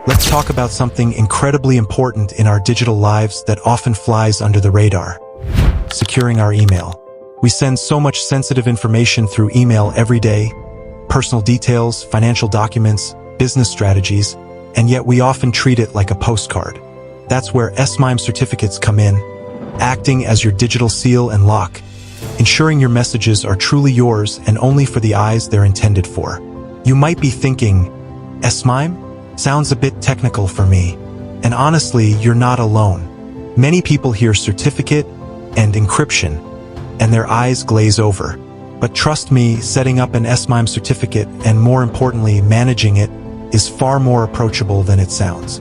let's talk about something incredibly important in our digital lives that often flies under the radar: securing our email. We send so much sensitive information through email every day: personal details, financial documents, business strategies, and yet we often treat it like a postcard. That's where SMIME certificates come in, acting as your digital seal and lock, ensuring your messages are truly yours and only for the eyes they're intended for. You might be thinking, SMIME? Sounds a bit technical for me. And honestly, you're not alone. Many people hear certificate and encryption, and their eyes glaze over. But trust me, setting up an SMIME certificate, and more importantly, managing it, is far more approachable than it sounds.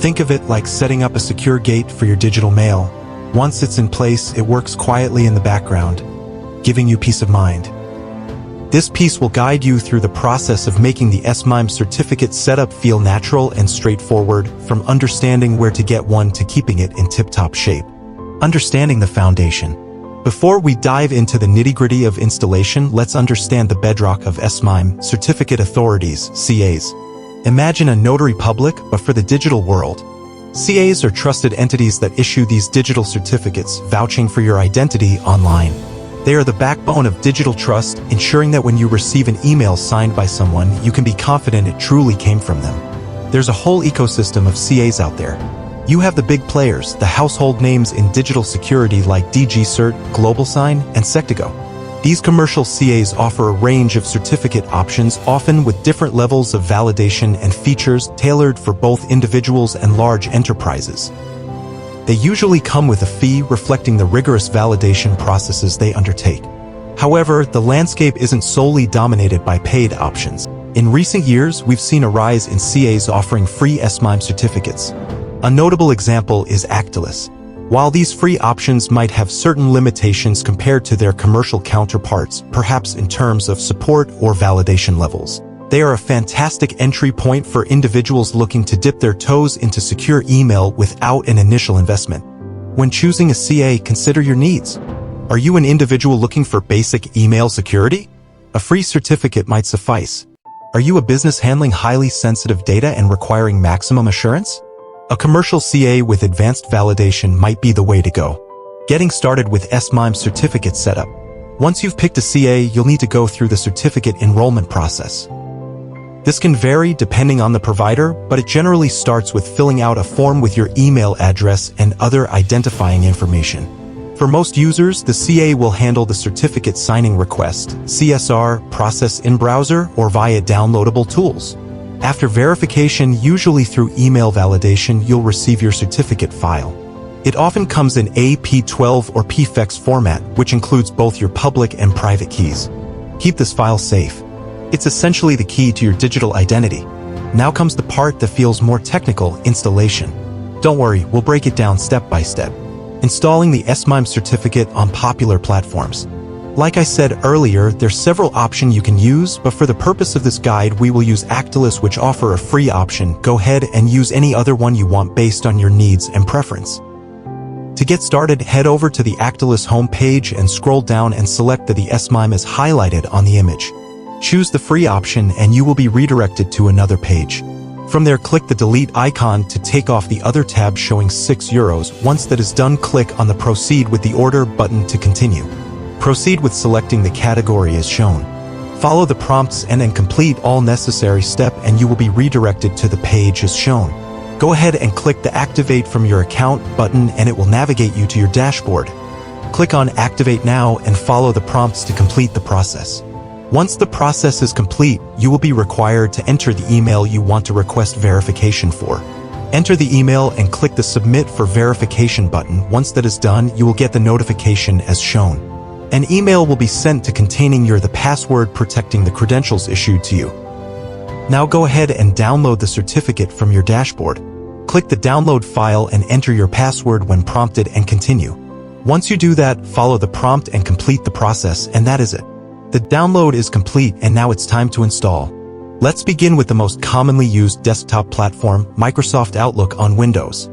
Think of it like setting up a secure gate for your digital mail. Once it's in place, it works quietly in the background, giving you peace of mind. This piece will guide you through the process of making the SMIME certificate setup feel natural and straightforward, from understanding where to get one to keeping it in tip-top shape. Understanding the foundation. Before we dive into the nitty-gritty of installation, let's understand the bedrock of SMIME, certificate authorities, CAs. Imagine a notary public, but for the digital world. CAs are trusted entities that issue these digital certificates, vouching for your identity online. They are the backbone of digital trust, ensuring that when you receive an email signed by someone, you can be confident it truly came from them. There's a whole ecosystem of CAs out there. You have the big players, the household names in digital security like DigiCert, GlobalSign, and Sectigo. These commercial CAs offer a range of certificate options, often with different levels of validation and features tailored for both individuals and large enterprises. They usually come with a fee reflecting the rigorous validation processes they undertake. However, the landscape isn't solely dominated by paid options. In recent years, we've seen a rise in CAs offering free SMIME certificates. A notable example is Actilus. While these free options might have certain limitations compared to their commercial counterparts, perhaps in terms of support or validation levels, they are a fantastic entry point for individuals looking to dip their toes into secure email without an initial investment. When choosing a CA, consider your needs. Are you an individual looking for basic email security? A free certificate might suffice. Are you a business handling highly sensitive data and requiring maximum assurance? A commercial CA with advanced validation might be the way to go. Getting started with SMIME certificate setup. Once you've picked a CA, you'll need to go through the certificate enrollment process. This can vary depending on the provider, but it generally starts with filling out a form with your email address and other identifying information. For most users, the CA will handle the certificate signing request, CSR, process in browser or via downloadable tools. After verification, usually through email validation, you'll receive your certificate file. It often comes in AP12 or PFEX format, which includes both your public and private keys. Keep this file safe. It's essentially the key to your digital identity. Now comes the part that feels more technical: installation. Don't worry, we'll break it down step by step. Installing the SMIME certificate on popular platforms. Like I said earlier, there's several options you can use, but for the purpose of this guide, we will use Actilus, which offer a free option. Go ahead and use any other one you want based on your needs and preference. To get started, head over to the Actilus homepage and scroll down and select that the SMIME is highlighted on the image. Choose the free option and you will be redirected to another page. From there, click the delete icon to take off the other tab showing €6. Once that is done, click on the Proceed with the Order button to continue. Proceed with selecting the category as shown. Follow the prompts and then complete all necessary steps and you will be redirected to the page as shown. Go ahead and click the Activate from your account button and it will navigate you to your dashboard. Click on Activate Now and follow the prompts to complete the process. Once the process is complete, you will be required to enter the email you want to request verification for. Enter the email and click the Submit for Verification button. Once that is done, you will get the notification as shown. An email will be sent to containing the password protecting the credentials issued to you. Now go ahead and download the certificate from your dashboard. Click the download file and enter your password when prompted and continue. Once you do that, follow the prompt and complete the process, and that is it. The download is complete and now it's time to install. Let's begin with the most commonly used desktop platform, Microsoft Outlook on Windows.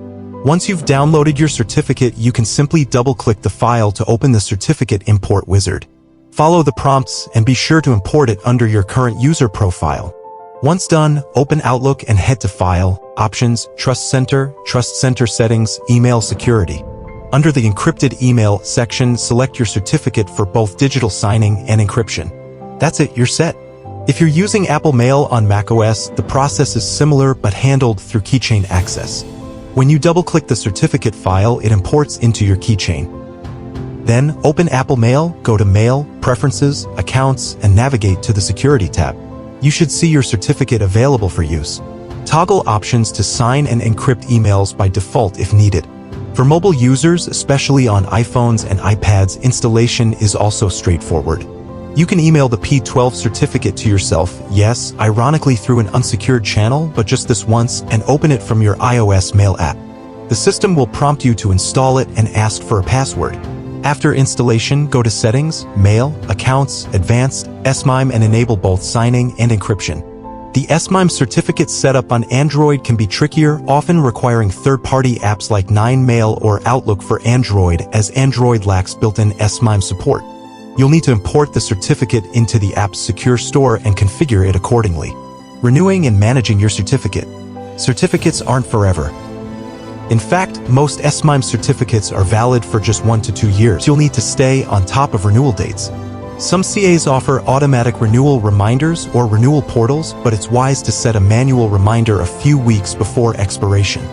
Once you've downloaded your certificate, you can simply double-click the file to open the certificate import wizard. Follow the prompts and be sure to import it under your current user profile. Once done, open Outlook and head to File, Options, Trust Center Settings, Email Security. Under the Encrypted Email section, select your certificate for both digital signing and encryption. That's it, you're set. If you're using Apple Mail on macOS, the process is similar but handled through keychain access. When you double-click the certificate file, it imports into your keychain. Then, open Apple Mail, go to Mail, Preferences, Accounts, and navigate to the Security tab. You should see your certificate available for use. Toggle options to sign and encrypt emails by default if needed. For mobile users, especially on iPhones and iPads, installation is also straightforward. You can email the P12 certificate to yourself, yes, ironically through an unsecured channel, but just this once, and open it from your iOS Mail app. The system will prompt you to install it and ask for a password. After installation, go to Settings, Mail, Accounts, Advanced, SMIME, and enable both signing and encryption. The SMIME certificate setup on Android can be trickier, often requiring third-party apps like MIME or Outlook for Android, as Android lacks built-in SMIME support. You'll need to import the certificate into the app's secure store and configure it accordingly. Renewing and managing your certificate. Certificates aren't forever. In fact, most SMIME certificates are valid for just 1 to 2 years. You'll need to stay on top of renewal dates. Some CAs offer automatic renewal reminders or renewal portals, but it's wise to set a manual reminder a few weeks before expiration.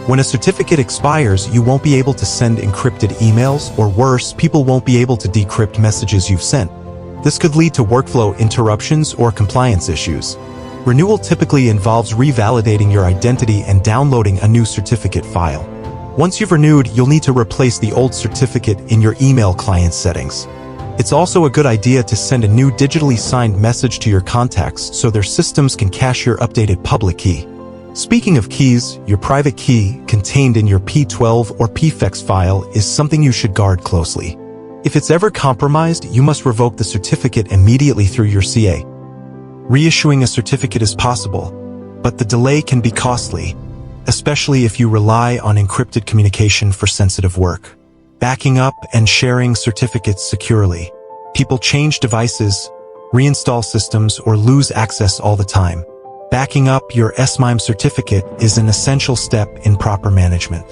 When a certificate expires, you won't be able to send encrypted emails, or worse, people won't be able to decrypt messages you've sent. This could lead to workflow interruptions or compliance issues. Renewal typically involves revalidating your identity and downloading a new certificate file. Once you've renewed, you'll need to replace the old certificate in your email client settings. It's also a good idea to send a new digitally signed message to your contacts so their systems can cache your updated public key. Speaking of keys, your private key, contained in your P12 or PFEX file, is something you should guard closely. If it's ever compromised, you must revoke the certificate immediately through your CA. Reissuing a certificate is possible, but the delay can be costly, especially if you rely on encrypted communication for sensitive work. Backing up and sharing certificates securely. People change devices, reinstall systems, or lose access all the time. Backing up your SMIME certificate is an essential step in proper management.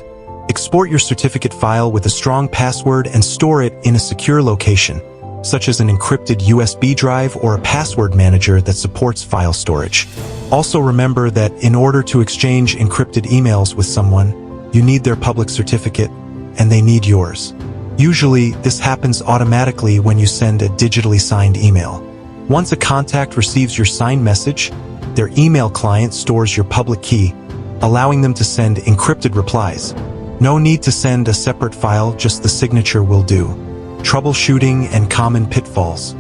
Export your certificate file with a strong password and store it in a secure location, such as an encrypted USB drive or a password manager that supports file storage. Also remember that in order to exchange encrypted emails with someone, you need their public certificate, and they need yours. Usually, this happens automatically when you send a digitally signed email. Once a contact receives your signed message, their email client stores your public key, allowing them to send encrypted replies. No need to send a separate file, just the signature will do. Troubleshooting and common pitfalls.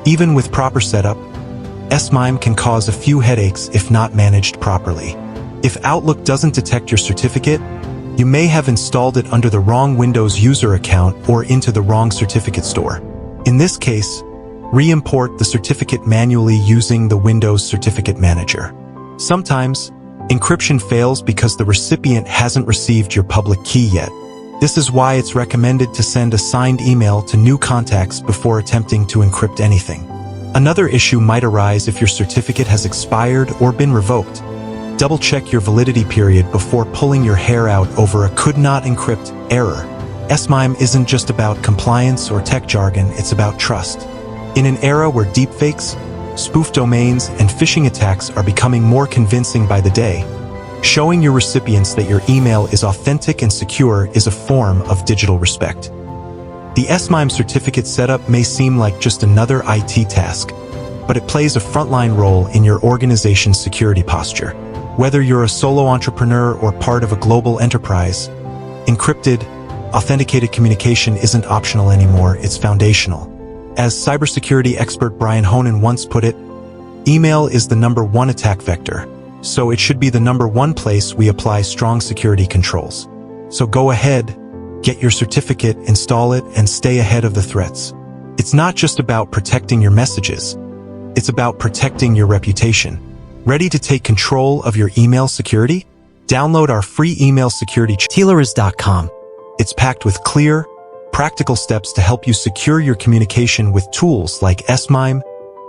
Even with proper setup, SMIME can cause a few headaches if not managed properly. If Outlook doesn't detect your certificate, you may have installed it under the wrong Windows user account or into the wrong certificate store. In this case, re-import the certificate manually using the Windows Certificate Manager. Sometimes, encryption fails because the recipient hasn't received your public key yet. This is why it's recommended to send a signed email to new contacts before attempting to encrypt anything. Another issue might arise if your certificate has expired or been revoked. Double-check your validity period before pulling your hair out over a could not encrypt error. SMIME isn't just about compliance or tech jargon, it's about trust. In an era where deepfakes, spoof domains, and phishing attacks are becoming more convincing by the day, showing your recipients that your email is authentic and secure is a form of digital respect. The SMIME certificate setup may seem like just another IT task, but it plays a frontline role in your organization's security posture. Whether you're a solo entrepreneur or part of a global enterprise, encrypted, authenticated communication isn't optional anymore, it's foundational. As cybersecurity expert Brian Honan once put it, email is the #1 attack vector, so it should be the #1 place we apply strong security controls. So go ahead, get your certificate, install it, and stay ahead of the threats. It's not just about protecting your messages, it's about protecting your reputation. Ready to take control of your email security? Download our free email security Tealers.com. It's packed with clear, practical steps to help you secure your communication with tools like SMIME,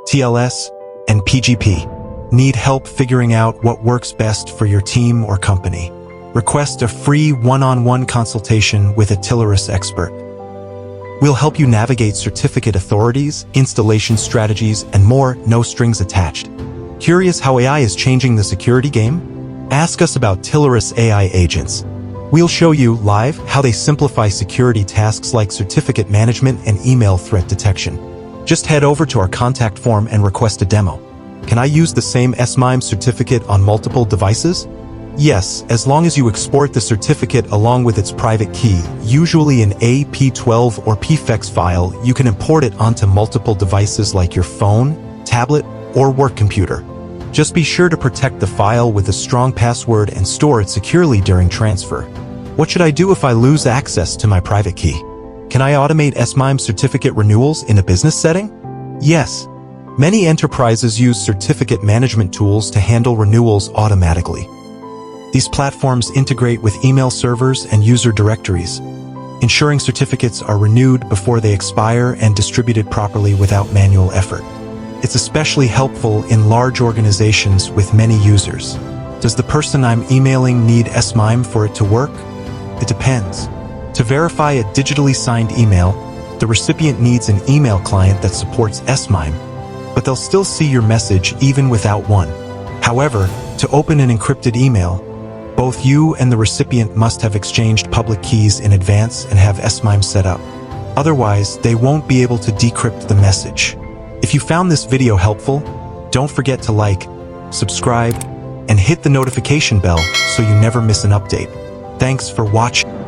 TLS, and PGP. Need help figuring out what works best for your team or company? Request a free one-on-one consultation with a Tillerus expert. We'll help you navigate certificate authorities, installation strategies, and more, no strings attached. Curious how AI is changing the security game? Ask us about Tillerus AI agents. We'll show you live how they simplify security tasks like certificate management and email threat detection. Just head over to our contact form and request a demo. Can I use the same SMIME certificate on multiple devices? Yes, as long as you export the certificate along with its private key, usually an AP12 or PFEX file, you can import it onto multiple devices like your phone, tablet, or work computer. Just be sure to protect the file with a strong password and store it securely during transfer. What should I do if I lose access to my private key? Can I automate SMIME certificate renewals in a business setting? Yes. Many enterprises use certificate management tools to handle renewals automatically. These platforms integrate with email servers and user directories, ensuring certificates are renewed before they expire and distributed properly without manual effort. It's especially helpful in large organizations with many users. Does the person I'm emailing need SMIME for it to work? It depends. To verify a digitally signed email, the recipient needs an email client that supports SMIME, but they'll still see your message even without one. However, to open an encrypted email, both you and the recipient must have exchanged public keys in advance and have SMIME set up. Otherwise, they won't be able to decrypt the message. If you found this video helpful, don't forget to like, subscribe, and hit the notification bell so you never miss an update. Thanks for watching.